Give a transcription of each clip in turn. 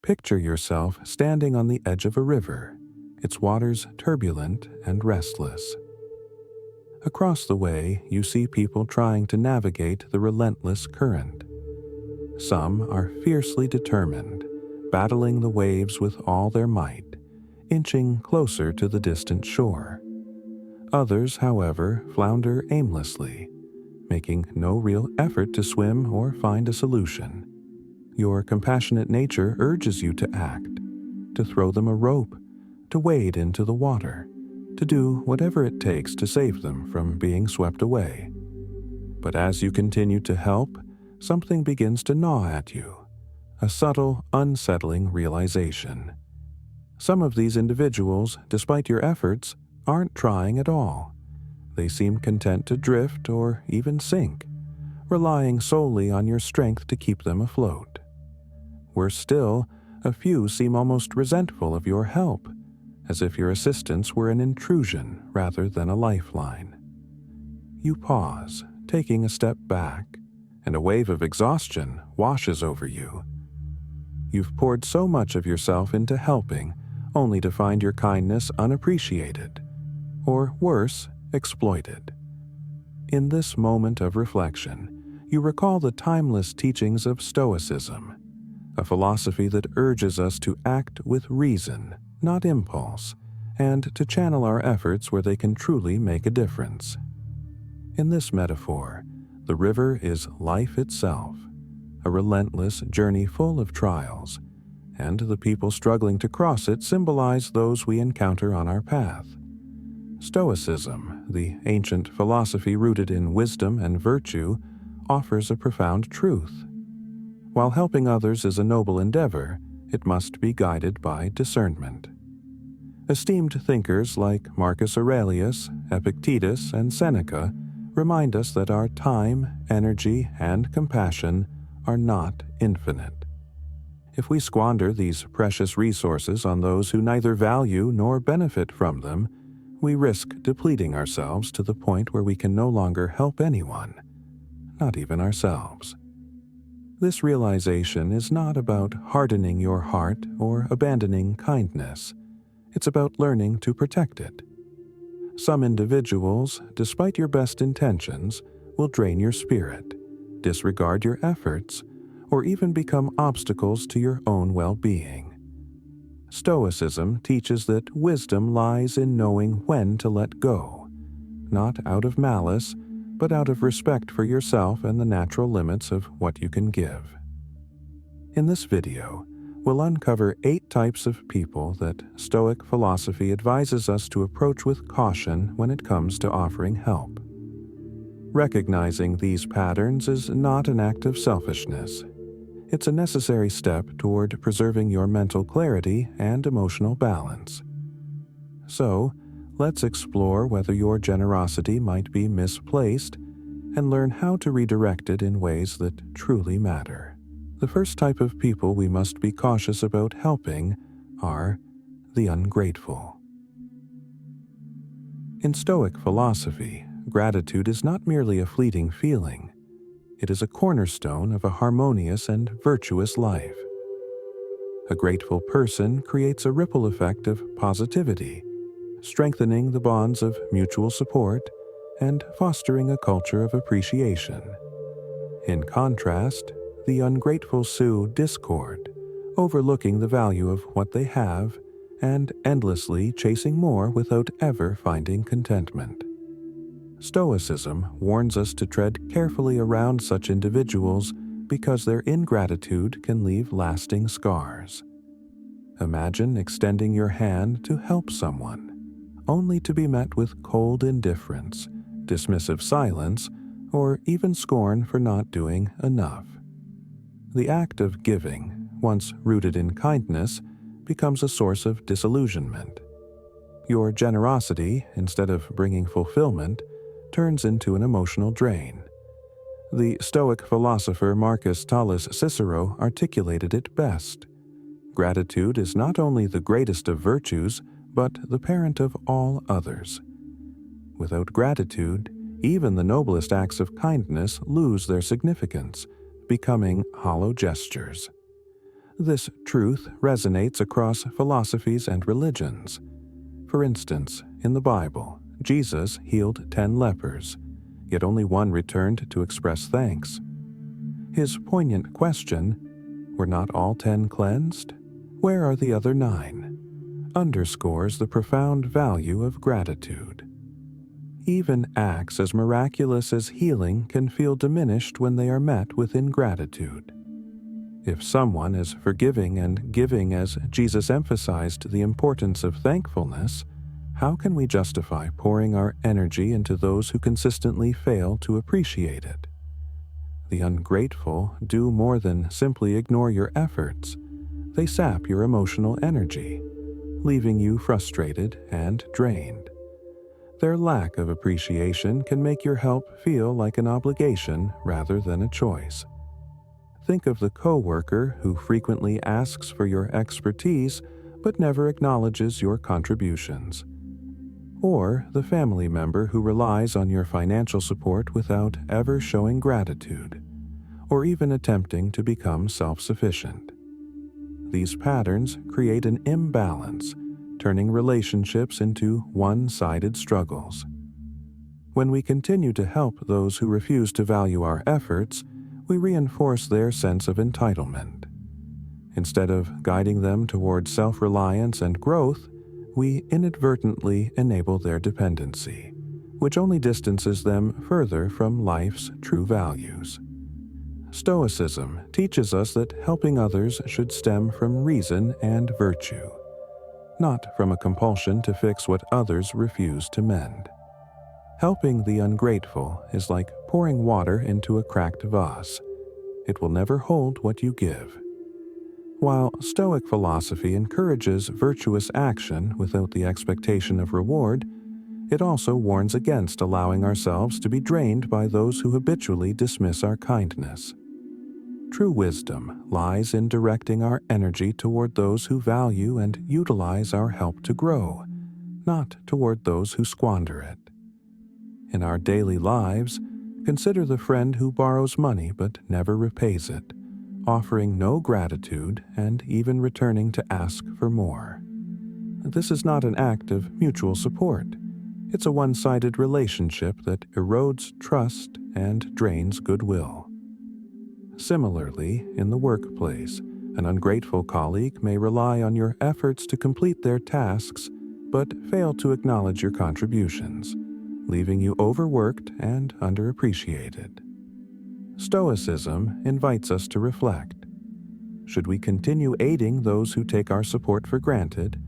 Picture yourself standing on the edge of a river, its waters turbulent and restless. Across the way, you see people trying to navigate the relentless current. Some are fiercely determined, battling the waves with all their might, inching closer to the distant shore. Others, however, flounder aimlessly, making no real effort to swim or find a solution. Your compassionate nature urges you to act, to throw them a rope, to wade into the water, to do whatever it takes to save them from being swept away. But as you continue to help, something begins to gnaw at you, a subtle, unsettling realization. Some of these individuals, despite your efforts, aren't trying at all. They seem content to drift or even sink, relying solely on your strength to keep them afloat. Worse still, a few seem almost resentful of your help, as if your assistance were an intrusion rather than a lifeline. You pause, taking a step back, and a wave of exhaustion washes over you. You've poured so much of yourself into helping, only to find your kindness unappreciated, or worse, exploited. In this moment of reflection, you recall the timeless teachings of Stoicism, a philosophy that urges us to act with reason, not impulse, and to channel our efforts where they can truly make a difference. In this metaphor, the river is life itself, a relentless journey full of trials, and the people struggling to cross it symbolize those we encounter on our path. Stoicism, the ancient philosophy rooted in wisdom and virtue, offers a profound truth. While helping others is a noble endeavor, it must be guided by discernment. Esteemed thinkers like Marcus Aurelius, Epictetus, and Seneca remind us that our time, energy, and compassion are not infinite. If we squander these precious resources on those who neither value nor benefit from them, we risk depleting ourselves to the point where we can no longer help anyone, not even ourselves. This realization is not about hardening your heart or abandoning kindness. It's about learning to protect it. Some individuals, despite your best intentions, will drain your spirit, disregard your efforts, or even become obstacles to your own well-being. Stoicism teaches that wisdom lies in knowing when to let go, not out of malice, but out of respect for yourself and the natural limits of what you can give. In this video, we'll uncover 8 types of people that Stoic philosophy advises us to approach with caution when it comes to offering help. Recognizing these patterns is not an act of selfishness. It's a necessary step toward preserving your mental clarity and emotional balance. So, let's explore whether your generosity might be misplaced and learn how to redirect it in ways that truly matter. The first type of people we must be cautious about helping are the ungrateful. In Stoic philosophy, gratitude is not merely a fleeting feeling. It is a cornerstone of a harmonious and virtuous life. A grateful person creates a ripple effect of positivity, strengthening the bonds of mutual support and fostering a culture of appreciation. In contrast, the ungrateful sow discord, overlooking the value of what they have and endlessly chasing more without ever finding contentment. Stoicism warns us to tread carefully around such individuals because their ingratitude can leave lasting scars. Imagine extending your hand to help someone, only to be met with cold indifference, dismissive silence, or even scorn for not doing enough. The act of giving, once rooted in kindness, becomes a source of disillusionment. Your generosity, instead of bringing fulfillment, turns into an emotional drain. The Stoic philosopher Marcus Tullius Cicero articulated it best. Gratitude is not only the greatest of virtues, but the parent of all others. Without gratitude, even the noblest acts of kindness lose their significance, becoming hollow gestures. This truth resonates across philosophies and religions. For instance, in the Bible, Jesus healed 10 lepers, yet only one returned to express thanks. His poignant question, "Were not all 10 cleansed? Where are the other 9?" underscores the profound value of gratitude. Even acts as miraculous as healing can feel diminished when they are met with ingratitude. If someone is forgiving and giving as Jesus emphasized the importance of thankfulness, how can we justify pouring our energy into those who consistently fail to appreciate it? The ungrateful do more than simply ignore your efforts. They sap your emotional energy, leaving you frustrated and drained. Their lack of appreciation can make your help feel like an obligation rather than a choice. Think of the coworker who frequently asks for your expertise but never acknowledges your contributions. Or the family member who relies on your financial support without ever showing gratitude, or even attempting to become self-sufficient. These patterns create an imbalance, turning relationships into one-sided struggles. When we continue to help those who refuse to value our efforts, we reinforce their sense of entitlement. Instead of guiding them toward self-reliance and growth, we inadvertently enable their dependency, which only distances them further from life's true values. Stoicism teaches us that helping others should stem from reason and virtue, not from a compulsion to fix what others refuse to mend. Helping the ungrateful is like pouring water into a cracked vase. It will never hold what you give. While Stoic philosophy encourages virtuous action without the expectation of reward, it also warns against allowing ourselves to be drained by those who habitually dismiss our kindness. True wisdom lies in directing our energy toward those who value and utilize our help to grow, not toward those who squander it. In our daily lives, consider the friend who borrows money but never repays it, offering no gratitude and even returning to ask for more. This is not an act of mutual support. It's a one-sided relationship that erodes trust and drains goodwill. Similarly, in the workplace, an ungrateful colleague may rely on your efforts to complete their tasks but fail to acknowledge your contributions, leaving you overworked and underappreciated. Stoicism invites us to reflect. Should we continue aiding those who take our support for granted,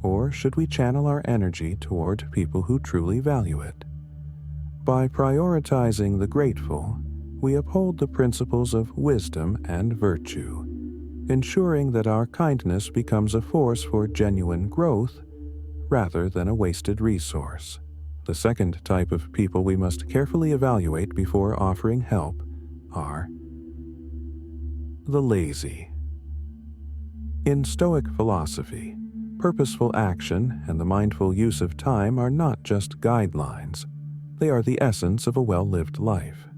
or should we channel our energy toward people who truly value it? By prioritizing the grateful, we uphold the principles of wisdom and virtue, ensuring that our kindness becomes a force for genuine growth rather than a wasted resource. The second type of people we must carefully evaluate before offering help are the lazy. In Stoic philosophy, purposeful action and the mindful use of time are not just guidelines. They are the essence of a well-lived life.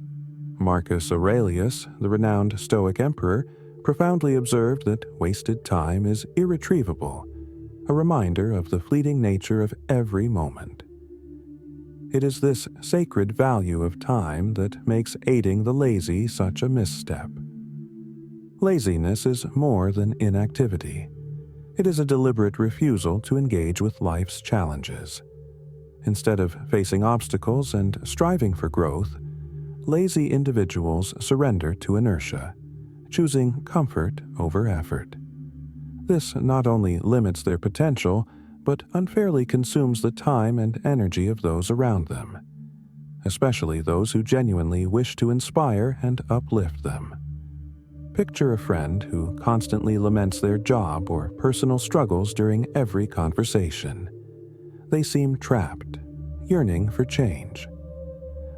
Marcus Aurelius, the renowned Stoic emperor, profoundly observed that wasted time is irretrievable, a reminder of the fleeting nature of every moment. It is this sacred value of time that makes aiding the lazy such a misstep. Laziness is more than inactivity. It is a deliberate refusal to engage with life's challenges. Instead of facing obstacles and striving for growth, lazy individuals surrender to inertia, choosing comfort over effort. This not only limits their potential, but unfairly consumes the time and energy of those around them, especially those who genuinely wish to inspire and uplift them. Picture a friend who constantly laments their job or personal struggles during every conversation. They seem trapped, yearning for change.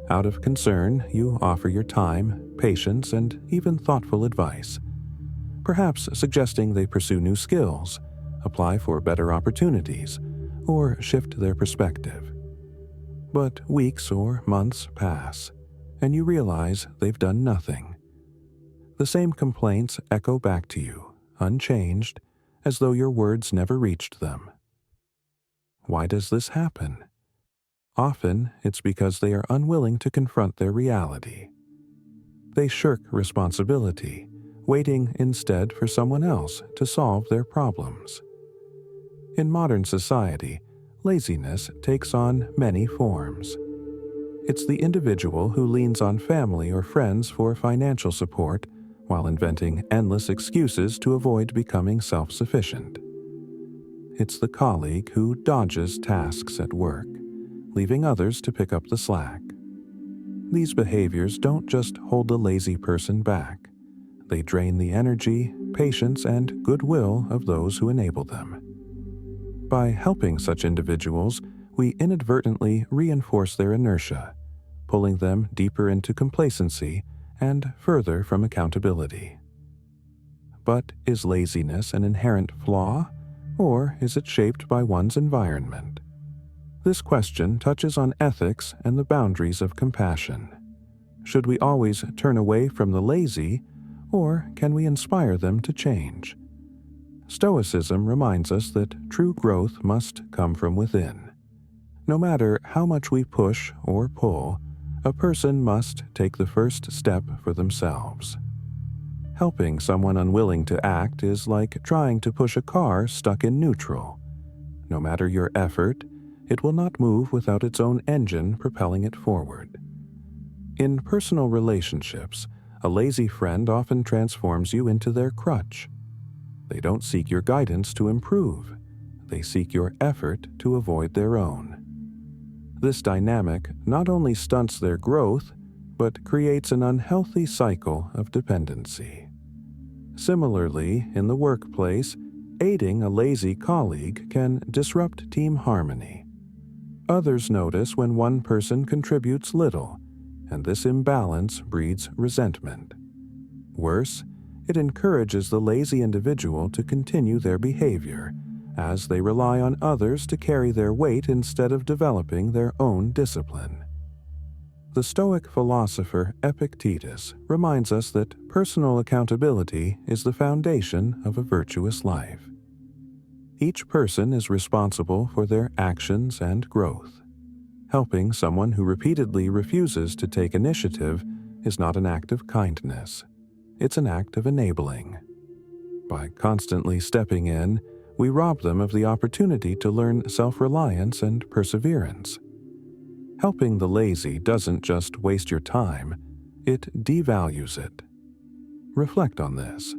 Out of concern, you offer your time, patience, and even thoughtful advice, perhaps suggesting they pursue new skills, apply for better opportunities, or shift their perspective. But weeks or months pass, and you realize they've done nothing. The same complaints echo back to you, unchanged, as though your words never reached them. Why does this happen? Often, it's because they are unwilling to confront their reality. They shirk responsibility, waiting instead for someone else to solve their problems. In modern society, laziness takes on many forms. It's the individual who leans on family or friends for financial support while inventing endless excuses to avoid becoming self-sufficient. It's the colleague who dodges tasks at work, leaving others to pick up the slack. These behaviors don't just hold the lazy person back. They drain the energy, patience, and goodwill of those who enable them. By helping such individuals, we inadvertently reinforce their inertia, pulling them deeper into complacency and further from accountability. But is laziness an inherent flaw, or is it shaped by one's environment? This question touches on ethics and the boundaries of compassion. Should we always turn away from the lazy, or can we inspire them to change? Stoicism reminds us that true growth must come from within. No matter how much we push or pull, a person must take the first step for themselves. Helping someone unwilling to act is like trying to push a car stuck in neutral. No matter your effort, it will not move without its own engine propelling it forward. In personal relationships, a lazy friend often transforms you into their crutch. They don't seek your guidance to improve. They seek your effort to avoid their own. This dynamic not only stunts their growth, but creates an unhealthy cycle of dependency. Similarly, in the workplace, aiding a lazy colleague can disrupt team harmony. Others notice when one person contributes little, and this imbalance breeds resentment. Worse, it encourages the lazy individual to continue their behavior, as they rely on others to carry their weight instead of developing their own discipline. The Stoic philosopher Epictetus reminds us that personal accountability is the foundation of a virtuous life. Each person is responsible for their actions and growth. Helping someone who repeatedly refuses to take initiative is not an act of kindness. It's an act of enabling. By constantly stepping in, we rob them of the opportunity to learn self-reliance and perseverance. Helping the lazy doesn't just waste your time, it devalues it. Reflect on this.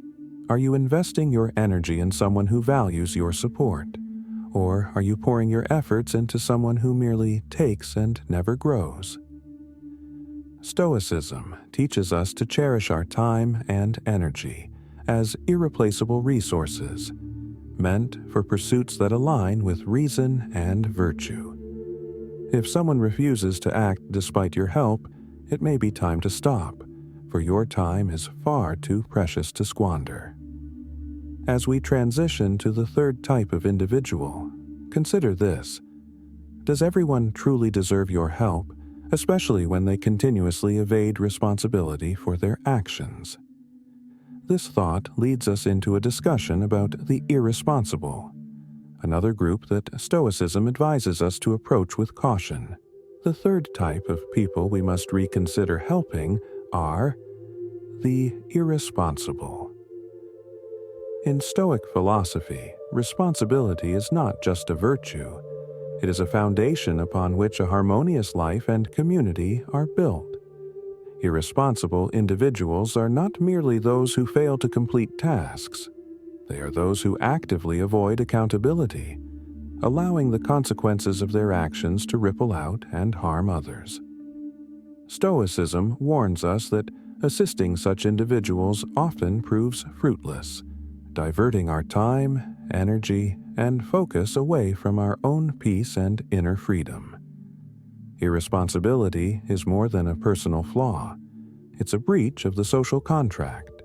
Are you investing your energy in someone who values your support? Or are you pouring your efforts into someone who merely takes and never grows? Stoicism teaches us to cherish our time and energy as irreplaceable resources, meant for pursuits that align with reason and virtue. If someone refuses to act despite your help, it may be time to stop, for your time is far too precious to squander. As we transition to the third type of individual, consider this. Does everyone truly deserve your help, especially when they continuously evade responsibility for their actions? This thought leads us into a discussion about the irresponsible, another group that Stoicism advises us to approach with caution. The third type of people we must reconsider helping are the irresponsible. In Stoic philosophy, responsibility is not just a virtue. It is a foundation upon which a harmonious life and community are built. Irresponsible individuals are not merely those who fail to complete tasks. They are those who actively avoid accountability, allowing the consequences of their actions to ripple out and harm others. Stoicism warns us that assisting such individuals often proves fruitless, diverting our time, energy, and focus away from our own peace and inner freedom. Irresponsibility is more than a personal flaw. It's a breach of the social contract.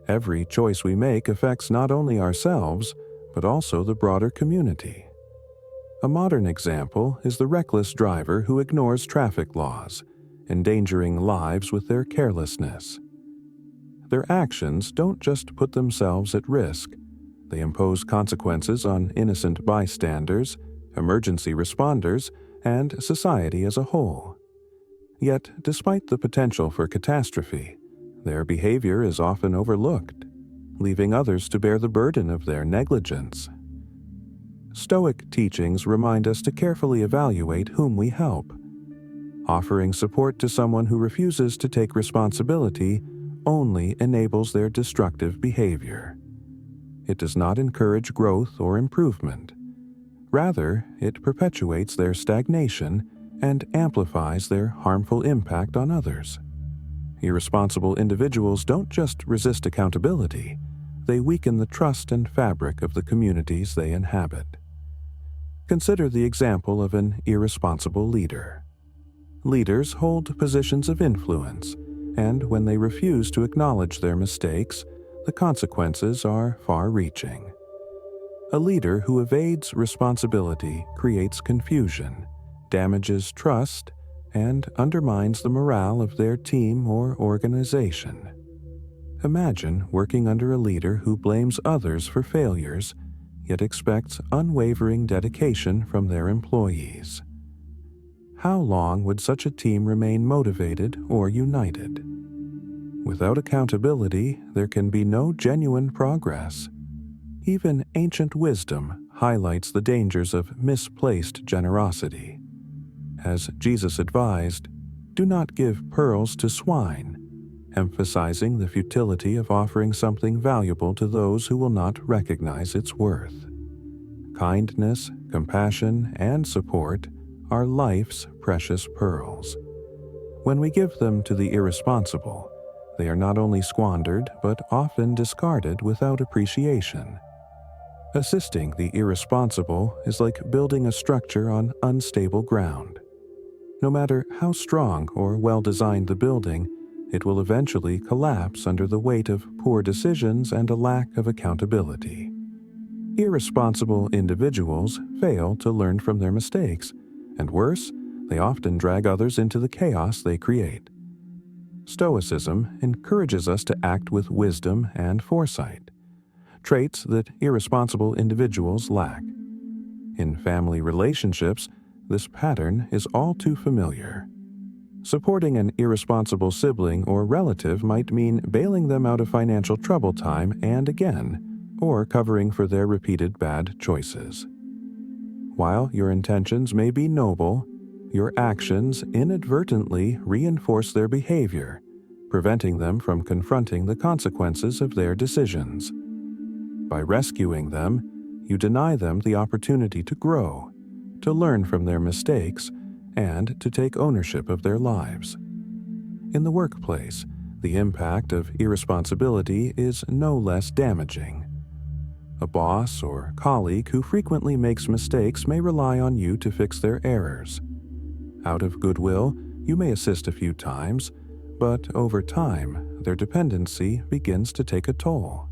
Every choice we make affects not only ourselves, but also the broader community. A modern example is the reckless driver who ignores traffic laws, endangering lives with their carelessness. Their actions don't just put themselves at risk, they impose consequences on innocent bystanders, emergency responders, and society as a whole. Yet, despite the potential for catastrophe, their behavior is often overlooked, leaving others to bear the burden of their negligence. Stoic teachings remind us to carefully evaluate whom we help. Offering support to someone who refuses to take responsibility only enables their destructive behavior. It does not encourage growth or improvement. Rather, it perpetuates their stagnation and amplifies their harmful impact on others. Irresponsible individuals don't just resist accountability, they weaken the trust and fabric of the communities they inhabit. Consider the example of an irresponsible leader. Leaders hold positions of influence, and when they refuse to acknowledge their mistakes, the consequences are far-reaching. A leader who evades responsibility creates confusion, damages trust, and undermines the morale of their team or organization. Imagine working under a leader who blames others for failures, yet expects unwavering dedication from their employees. How long would such a team remain motivated or united? Without accountability, there can be no genuine progress. Even ancient wisdom highlights the dangers of misplaced generosity. As Jesus advised, "Do not give pearls to swine," emphasizing the futility of offering something valuable to those who will not recognize its worth. Kindness, compassion, and support are life's precious pearls. When we give them to the irresponsible, they are not only squandered but often discarded without appreciation. Assisting the irresponsible is like building a structure on unstable ground. No matter how strong or well-designed the building, it will eventually collapse under the weight of poor decisions and a lack of accountability. Irresponsible individuals fail to learn from their mistakes, and worse, they often drag others into the chaos they create. Stoicism encourages us to act with wisdom and foresight, traits that irresponsible individuals lack. In family relationships, this pattern is all too familiar. Supporting an irresponsible sibling or relative might mean bailing them out of financial trouble time and again, or covering for their repeated bad choices. While your intentions may be noble, your actions inadvertently reinforce their behavior, preventing them from confronting the consequences of their decisions. By rescuing them, you deny them the opportunity to grow, to learn from their mistakes, and to take ownership of their lives. In the workplace, the impact of irresponsibility is no less damaging. A boss or colleague who frequently makes mistakes may rely on you to fix their errors. Out of goodwill, you may assist a few times, but over time, their dependency begins to take a toll.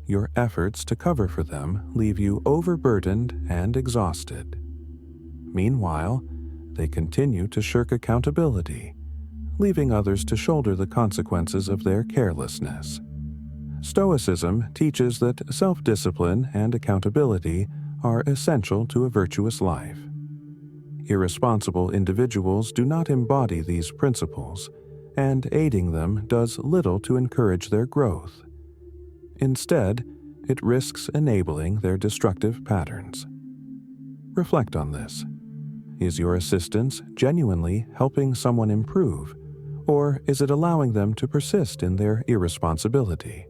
Your efforts to cover for them leave you overburdened and exhausted. Meanwhile, they continue to shirk accountability, leaving others to shoulder the consequences of their carelessness. Stoicism teaches that self-discipline and accountability are essential to a virtuous life. Irresponsible individuals do not embody these principles, and aiding them does little to encourage their growth. Instead, it risks enabling their destructive patterns. Reflect on this. Is your assistance genuinely helping someone improve, or is it allowing them to persist in their irresponsibility?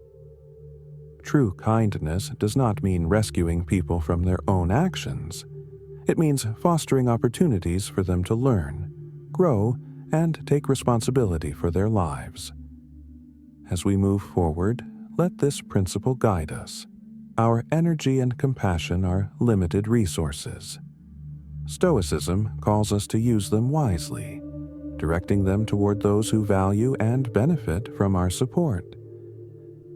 True kindness does not mean rescuing people from their own actions. It means fostering opportunities for them to learn, grow, and take responsibility for their lives. As we move forward, let this principle guide us. Our energy and compassion are limited resources. Stoicism calls us to use them wisely, directing them toward those who value and benefit from our support.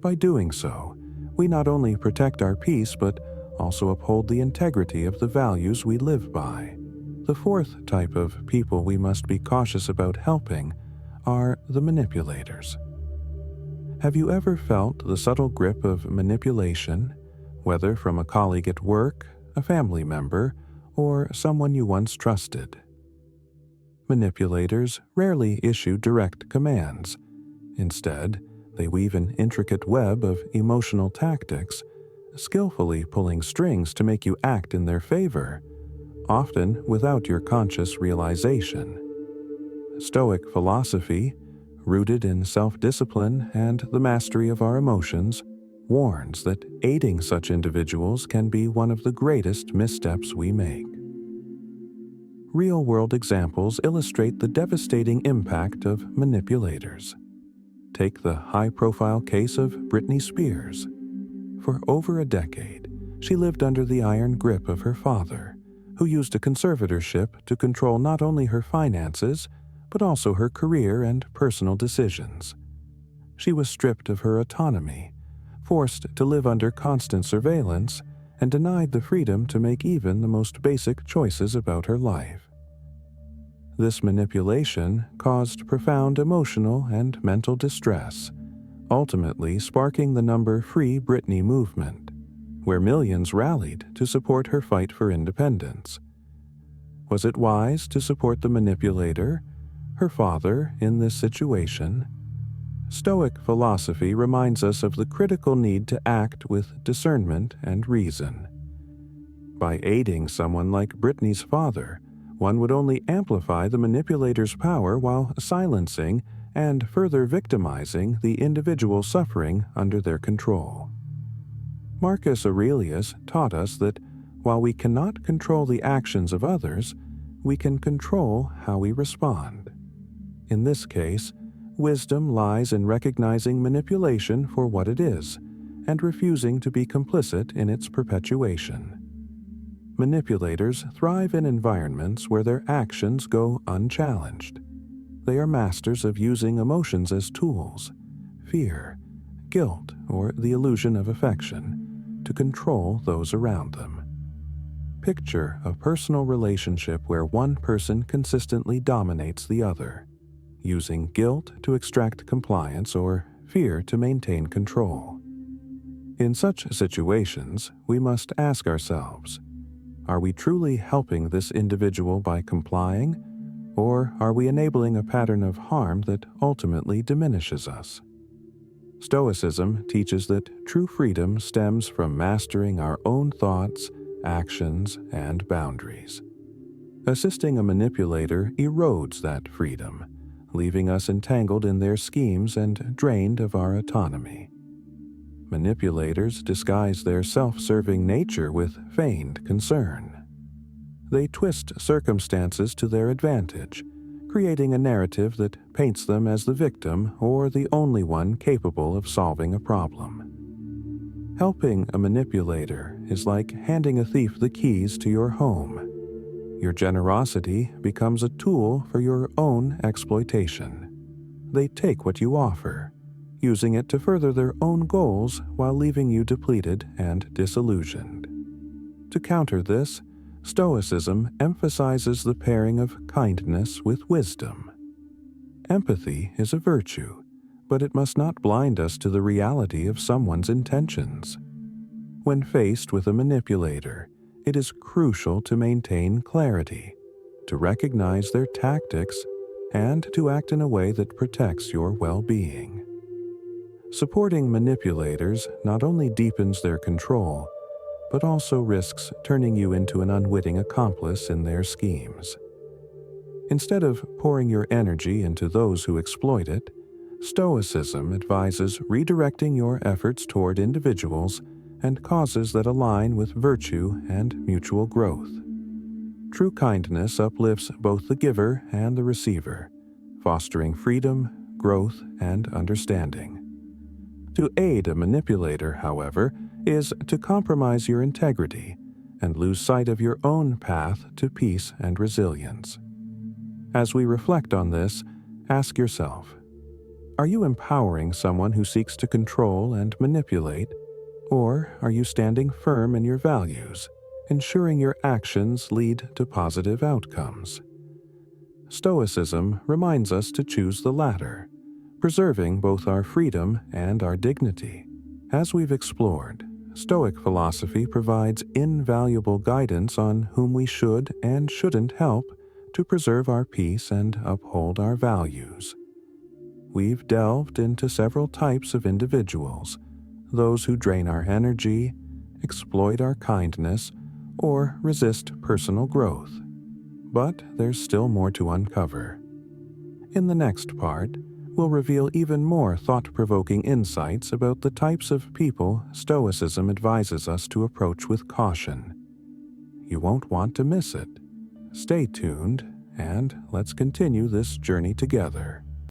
By doing so, we not only protect our peace but also uphold the integrity of the values we live by. The fourth type of people we must be cautious about helping are the manipulators. Have you ever felt the subtle grip of manipulation, whether from a colleague at work, a family member, or someone you once trusted? Manipulators rarely issue direct commands. Instead, they weave an intricate web of emotional tactics, skillfully pulling strings to make you act in their favor, often without your conscious realization. Stoic philosophy, rooted in self-discipline and the mastery of our emotions, warns that aiding such individuals can be one of the greatest missteps we make. Real-world examples illustrate the devastating impact of manipulators. Take the high-profile case of Britney Spears. For over a decade, she lived under the iron grip of her father, who used a conservatorship to control not only her finances, but also her career and personal decisions. She was stripped of her autonomy, forced to live under constant surveillance, and denied the freedom to make even the most basic choices about her life. This manipulation caused profound emotional and mental distress, ultimately sparking the number Free Britney movement, where millions rallied to support her fight for independence. Was it wise to support the manipulator, her father, in this situation? Stoic philosophy reminds us of the critical need to act with discernment and reason. By aiding someone like Britney's father, one would only amplify the manipulator's power while silencing and further victimizing the individual suffering under their control. Marcus Aurelius taught us that while we cannot control the actions of others, we can control how we respond. In this case, wisdom lies in recognizing manipulation for what it is and refusing to be complicit in its perpetuation. Manipulators thrive in environments where their actions go unchallenged. They are masters of using emotions as tools, fear, guilt, or the illusion of affection, to control those around them. Picture a personal relationship where one person consistently dominates the other, using guilt to extract compliance or fear to maintain control. In such situations, we must ask ourselves, are we truly helping this individual by complying, or are we enabling a pattern of harm that ultimately diminishes us? Stoicism teaches that true freedom stems from mastering our own thoughts, actions, and boundaries. Assisting a manipulator erodes that freedom, leaving us entangled in their schemes and drained of our autonomy. Manipulators disguise their self-serving nature with feigned concern. They twist circumstances to their advantage, creating a narrative that paints them as the victim or the only one capable of solving a problem. Helping a manipulator is like handing a thief the keys to your home. Your generosity becomes a tool for your own exploitation. They take what you offer, using it to further their own goals while leaving you depleted and disillusioned. To counter this, Stoicism emphasizes the pairing of kindness with wisdom. Empathy is a virtue, but it must not blind us to the reality of someone's intentions. When faced with a manipulator, it is crucial to maintain clarity, to recognize their tactics, and to act in a way that protects your well-being. Supporting manipulators not only deepens their control, but also risks turning you into an unwitting accomplice in their schemes. Instead of pouring your energy into those who exploit it, Stoicism advises redirecting your efforts toward individuals and causes that align with virtue and mutual growth. True kindness uplifts both the giver and the receiver, fostering freedom, growth, and understanding. To aid a manipulator, however, is to compromise your integrity and lose sight of your own path to peace and resilience. As we reflect on this, ask yourself, are you empowering someone who seeks to control and manipulate, or are you standing firm in your values, ensuring your actions lead to positive outcomes? Stoicism reminds us to choose the latter, preserving both our freedom and our dignity. As we've explored, Stoic philosophy provides invaluable guidance on whom we should and shouldn't help to preserve our peace and uphold our values. We've delved into several types of individuals, those who drain our energy, exploit our kindness, or resist personal growth. But there's still more to uncover. In the next part, we'll reveal even more thought-provoking insights about the types of people Stoicism advises us to approach with caution. You won't want to miss it. Stay tuned, and let's continue this journey together.